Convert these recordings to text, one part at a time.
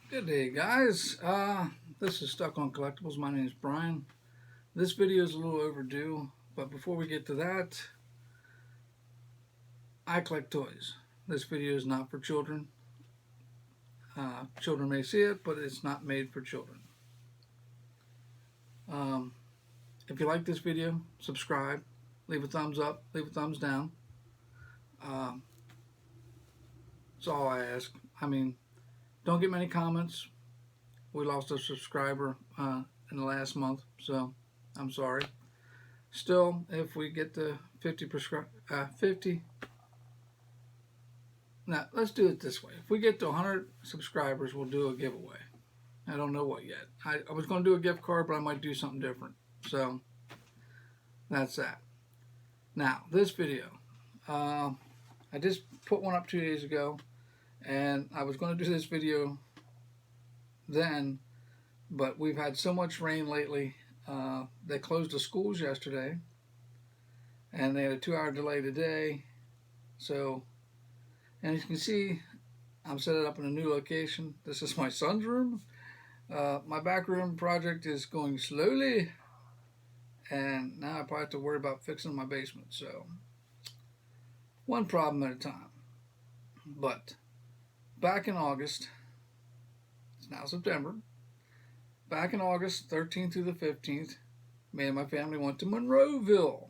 Good day, guys. This is Stuck on Collectibles. My name is Brian. This video is a little overdue, but before we get to that, I collect toys. This video is not for children. Children may see it, but it's not made for children. Um, if you like this video, subscribe, leave a thumbs up, leave a thumbs down. Um, that's all I ask. I mean, don't get many comments. We lost a subscriber in the last month, so I'm sorry. Still, if we get to 50, now let's do it this way. If we get to 100 subscribers, we'll do a giveaway. I don't know what yet. I was going to do a gift card, but I might do something different. So that's that. Now, this video, I just put one up 2 days ago, and I was going to do this video then, but we've had so much rain lately. They closed the schools yesterday, and they had a 2-hour delay today. So, and as you can see, I'm set up in a new location. This is my son's room. My back room project is going slowly, and now I probably have to worry about fixing my basement. So, one problem at a time. But back in August, it's now September. Back in August 13th through the 15th, me and my family went to Monroeville.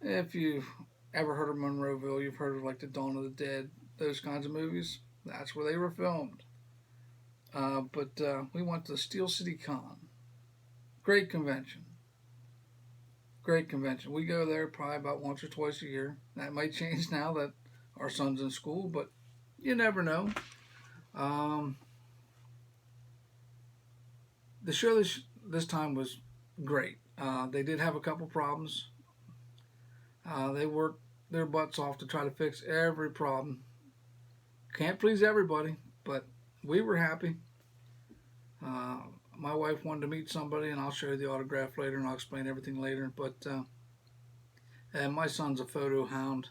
If you've ever heard of Monroeville, you've heard of like the Dawn of the Dead, those kinds of movies. That's where they were filmed. But we went to the Steel City Con. Great convention. Great convention. We go there probably about once or twice a year. That might change now that our son's in school, but you never know. The show this time was great. They did have a couple problems. They worked their butts off to try to fix every problem. Can't please everybody, but we were happy. My wife wanted to meet somebody, and I'll show you the autograph later, and I'll explain everything later. But and my son's a photo hound.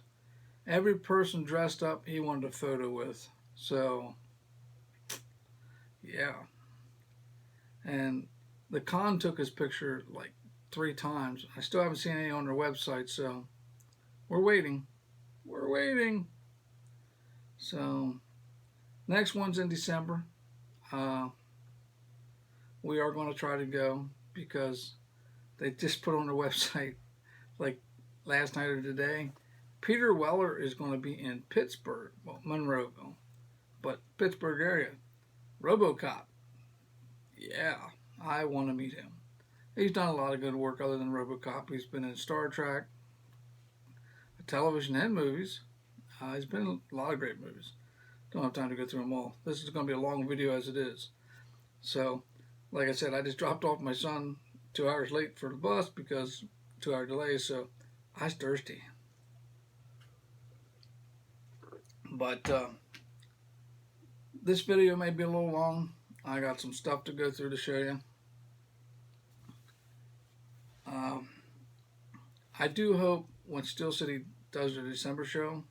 Every person dressed up, he wanted a photo with. So, yeah. And the con took his picture like 3 times. I still haven't seen any on their website, so we're waiting. We're waiting. So, next one's in December. We are going to try to go because they just put on their website like last night or today. Peter Weller is going to be in Pittsburgh, well, Monroeville, but Pittsburgh area. RoboCop. Yeah, I want to meet him. He's done a lot of good work other than RoboCop. He's been in Star Trek, television, and movies. He's been in a lot of great movies. Don't have time to go through them all. This is going to be a long video as it is. So, like I said, I just dropped off my son 2 hours late for the bus because 2-hour delay, so I was thirsty. But this video may be a little long. I got some stuff to go through to show you. I do hope when Steel City does their December show,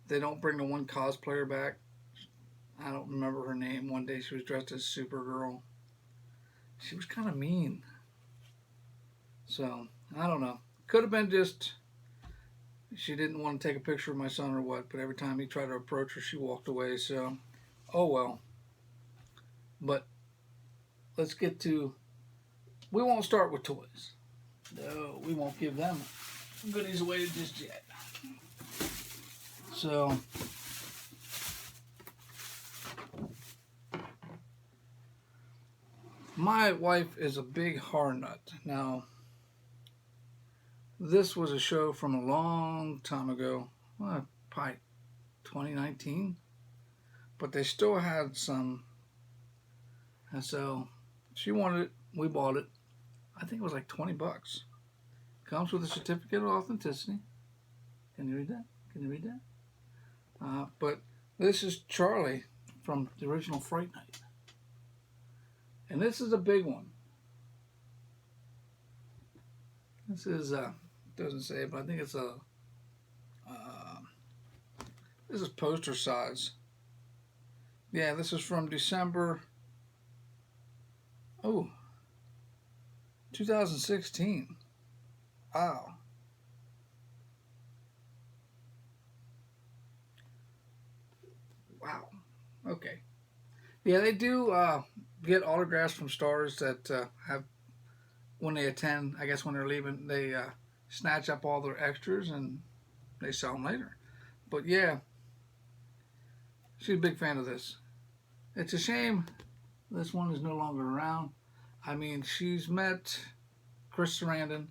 they don't bring the one cosplayer back. I don't remember her name. One day she was dressed as Supergirl. She was kind of mean. So, I don't know. Could have been just she didn't want to take a picture of my son or what, but every time he tried to approach her, she walked away. So, oh well. But let's get to, we won't start with toys. No, we won't give them goodies away just yet. So, my wife is a big horror nut. Now, this was a show from a long time ago, well, probably 2019, but they still had some, and so she wanted it, we bought it. I think it was like $20. Comes with a certificate of authenticity. Can you read that? Can you read that? But this is Charlie from the original Fright Night. And this is a big one. This is, doesn't say it, but I think it's this is poster size. Yeah, this is from December, oh, 2016. Wow. Wow. Okay. Yeah, they do get autographs from stars that have, when they attend, I guess when they're leaving, they snatch up all their extras and they sell them later. But yeah, she's a big fan of this. It's a shame this one is no longer around. I mean, she's met Chris Sarandon,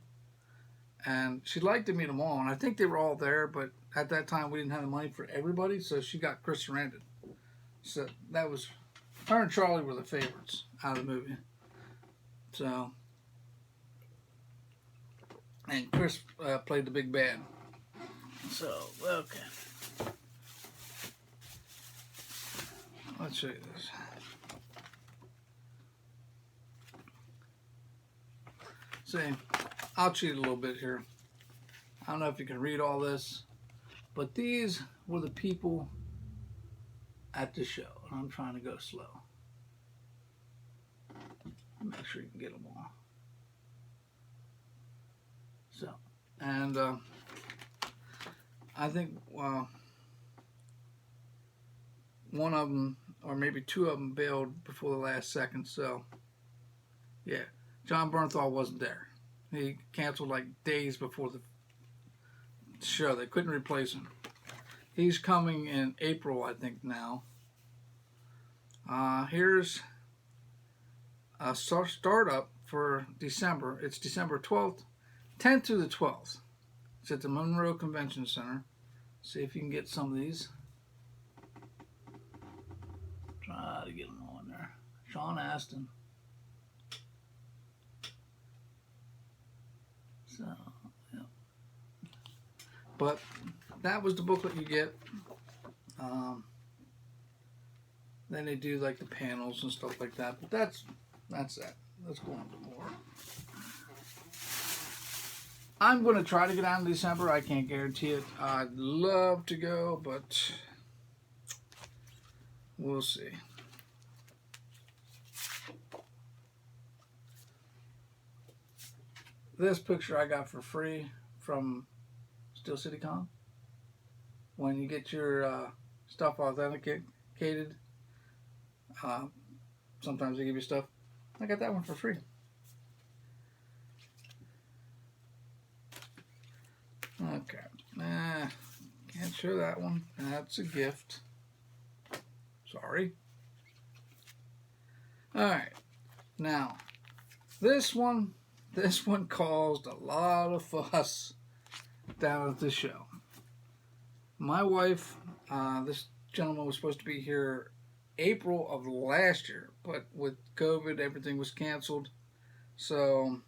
and she'd like to meet them all, and I think they were all there, but at that time we didn't have the money for everybody, so she got Chris Sarandon. So that was, her and Charlie were the favorites out of the movie. So, and Chris played the big bad. So, okay. Let's show you this. See, I'll cheat a little bit here. I don't know if you can read all this, but these were the people at the show. And I'm trying to go slow. Make sure you can get them all. So, and I think one of them, or maybe two of them, bailed before the last second. So, yeah, John Bernthal wasn't there. He canceled like days before the show. They couldn't replace him. He's coming in April, I think, now. Here's a startup for December. It's December 12th, 10th through the 12th. It's at the Monroe Convention Center. See if you can get some of these. Try to get them on there. Sean Astin. So, yeah. But that was the booklet you get. Then they do like the panels and stuff like that. But that's that. Let's go on to more. I'm going to try to get out in December. I can't guarantee it. I'd love to go, but we'll see. This picture I got for free from Steel City Con. When you get your stuff authenticated, sometimes they give you stuff. I got that one for free. Okay. Can't show that one. That's a gift. Sorry. Alright. Now, this one caused a lot of fuss down at the show. My wife, this gentleman was supposed to be here April of last year, but with COVID, everything was canceled. So,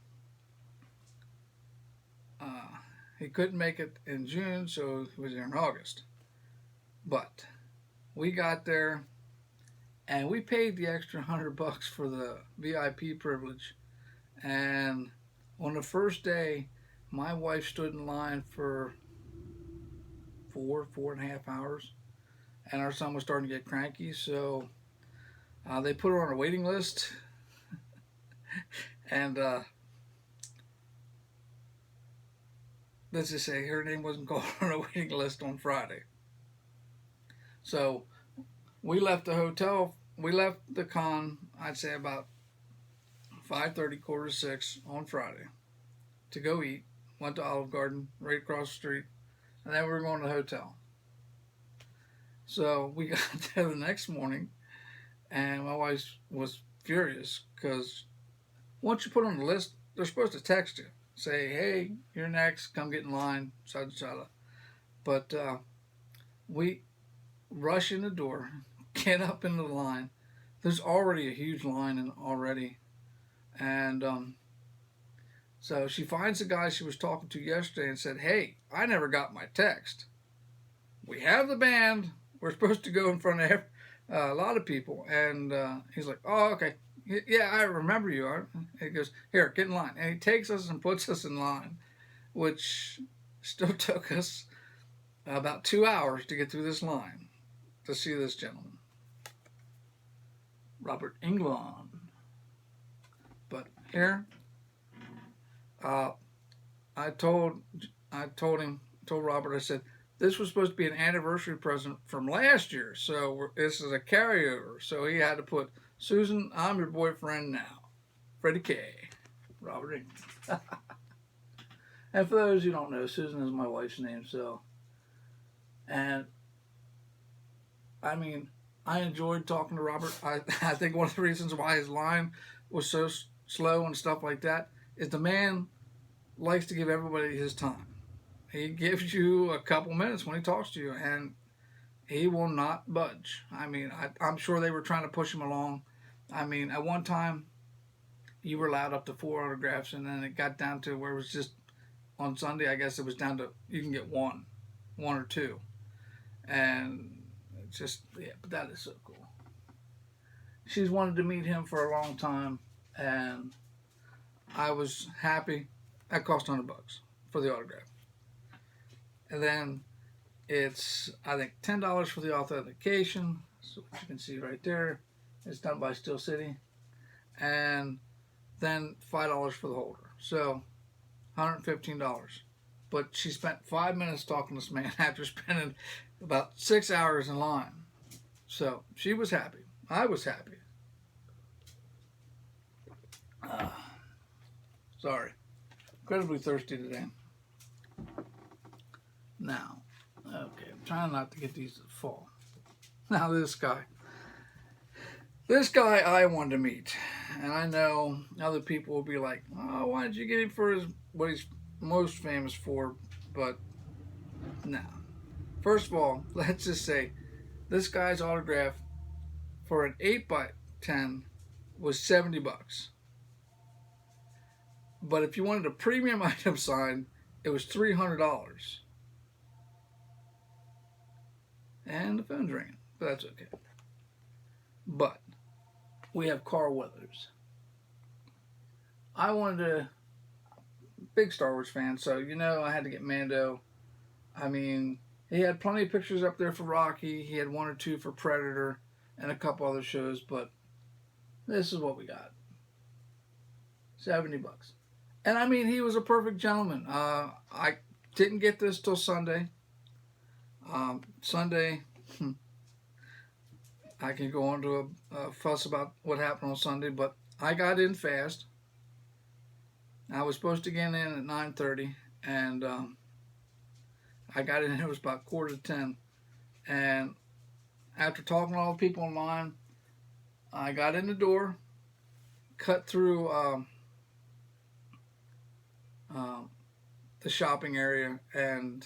he couldn't make it in June, so he was here in August. But we got there, and we paid the extra $100 for the VIP privilege. And on the first day, my wife stood in line for 4.5 hours, and our son was starting to get cranky, so they put her on a waiting list. And let's just say her name wasn't called on a waiting list on Friday. So we left the hotel, we left the con, I'd say about 5:30, 5:45 on Friday to go eat. Went to Olive Garden right across the street, and then we were going to the hotel. So we got there the next morning, and my wife was furious because once you put on the list, they're supposed to text you, say, "Hey, you're next. Come get in line." But we rush in the door, get up into the line. There's already a huge line in already. And so she finds the guy she was talking to yesterday and said, "Hey, I never got my text. We have the band. We're supposed to go in front of a lot of people." And he's like, "Oh, okay. Yeah, I remember you." And he goes, "Here, get in line." And he takes us and puts us in line, which still took us about 2 hours to get through this line to see this gentleman. Robert Englund. But here, I told Robert, I said, this was supposed to be an anniversary present from last year, so this is a carryover. So he had to put, Susan, I'm your boyfriend now. Freddie K. Robert Englund. And for those who don't know, Susan is my wife's name, so. And, I mean, I enjoyed talking to Robert. I think one of the reasons why his line was so slow and stuff like that is the man likes to give everybody his time. He gives you a couple minutes when he talks to you, and he will not budge. I mean, I'm sure they were trying to push him along. I mean, at one time, you were allowed up to 4 autographs, and then it got down to where it was just, on Sunday, I guess it was down to, you can get one or two. And it's just, yeah, but that is so cool. She's wanted to meet him for a long time, and I was happy. That cost $100 for the autograph. And then it's, I think, $10 for the authentication. So you can see right there. It's done by Steel City. And then $5 for the holder. So $115. But she spent 5 minutes talking to this man after spending about 6 hours in line. So she was happy. I was happy. Sorry. Incredibly thirsty today. Now, okay, I'm trying not to get these to fall. Now this guy I wanted to meet, and I know other people will be like, oh, why did you get him for what he's most famous for? But no. First of all, let's just say this guy's autograph for an 8x10 was $70. But if you wanted a premium item signed, it was $300. And the phone's ringing, but that's okay. But we have Carl Weathers. I wanted a big Star Wars fan, so I had to get Mando. I mean, he had plenty of pictures up there for Rocky. He had 1 or 2 for Predator and a couple other shows, but this is what we got. $70. And I mean, he was a perfect gentleman. I didn't get this till Sunday. Sunday, I can go on to a fuss about what happened on Sunday, but I got in fast. I was supposed to get in at 9:30, and I got in, it was about 9:45. And after talking to all the people in line, I got in the door, cut through the shopping area, and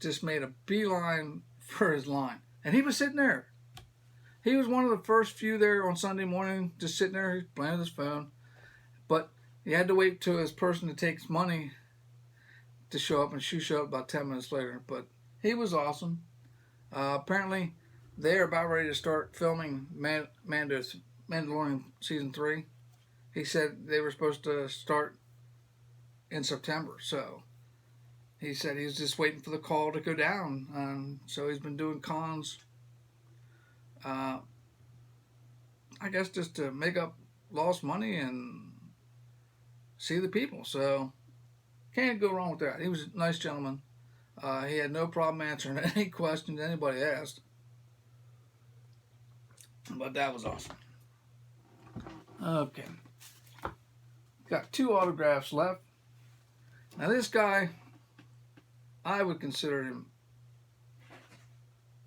just made a beeline for his line. And he was sitting there. He was one of the first few there on Sunday morning, just sitting there playing with his phone. But he had to wait till his person to take his money to show up, and she showed up about 10 minutes later. But he was awesome. Apparently, they're about ready to start filming Mandalorian Season 3. He said they were supposed to start in September, so he said he was just waiting for the call to go down. So he's been doing cons, I guess, just to make up lost money and see the people. So can't go wrong with that. He was a nice gentleman. He had no problem answering any questions anybody asked. But that was awesome. Okay. Got 2 autographs left. Now this guy, I would consider him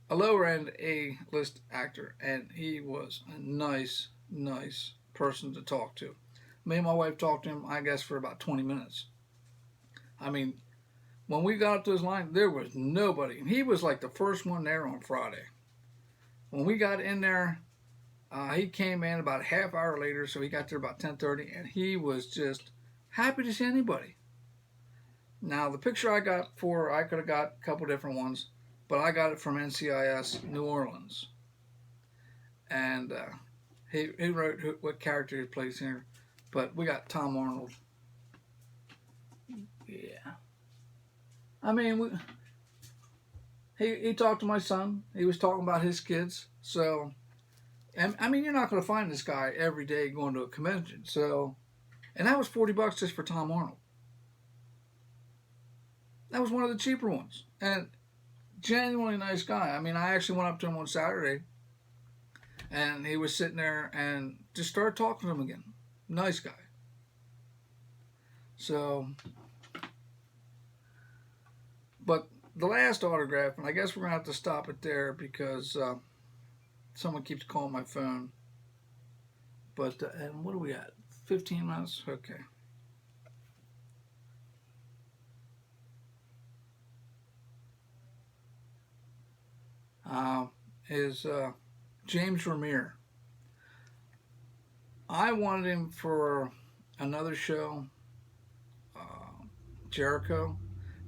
a lower end A-list actor, and he was a nice person to talk to. Me and my wife talked to him, I guess, for about 20 minutes. I mean, when we got up to his line, there was nobody. And he was like the first one there on Friday. When we got in there, he came in about a half hour later, so he got there about 10:30, and he was just happy to see anybody. Now, the picture I got I could have got a couple different ones, but I got it from NCIS New Orleans. And he wrote what character he plays here. But we got Tom Arnold. Yeah. I mean, he talked to my son. He was talking about his kids. So And I mean, you're not going to find this guy every day going to a convention. So, and that was $40 just for Tom Arnold. That was one of the cheaper ones. And genuinely nice guy. I mean, I actually went up to him on Saturday, and he was sitting there and just started talking to him again. Nice guy. So, but the last autograph, and I guess we're going to have to stop it there because someone keeps calling my phone. But, and what are we at? 15 minutes? Okay. Is James Remire. I wanted him for another show, Jericho,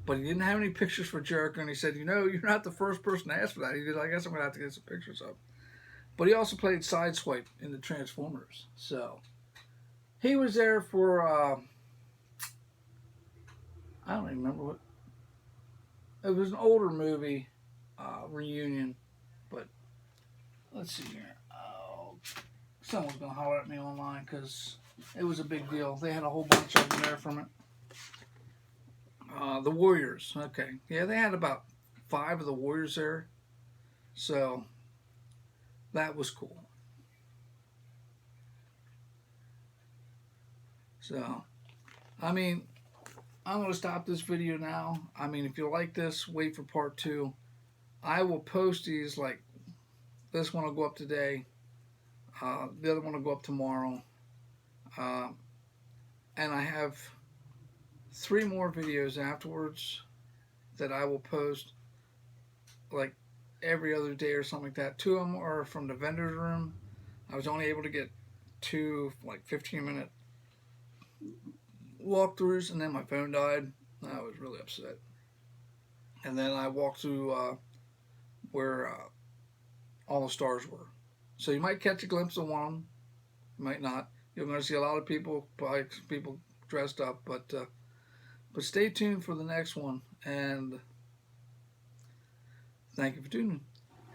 but he didn't have any pictures for Jericho, and he said, you're not the first person to ask for that. He goes, I guess I'm going to have to get some pictures of. But he also played Sideswipe in the Transformers. So he was there for, I don't even remember what, it was an older movie reunion, but let's see here. Oh, someone's going to holler at me online because it was a big deal. They had a whole bunch of them there from it. The Warriors. Okay. Yeah, they had about 5 of the Warriors there. So that was cool. So, I mean, I'm going to stop this video now. I mean, if you like this, wait for part 2. I will post these, like, this one will go up today. The other one will go up tomorrow. And I have 3 more videos afterwards that I will post, like, every other day or something like that. 2 of them are from the vendor's room. I was only able to get 2, like, 15-minute walkthroughs, and then my phone died. I was really upset. And then I walked through where all the stars were. So you might catch a glimpse of one of them. You might not. You're going to see a lot of people, probably people dressed up, but stay tuned for the next one. And thank you for tuning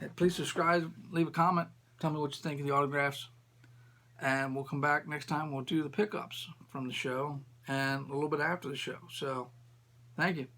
in. Please subscribe, leave a comment, tell me what you think of the autographs. And we'll come back next time. We'll do the pickups from the show and a little bit after the show. So, thank you.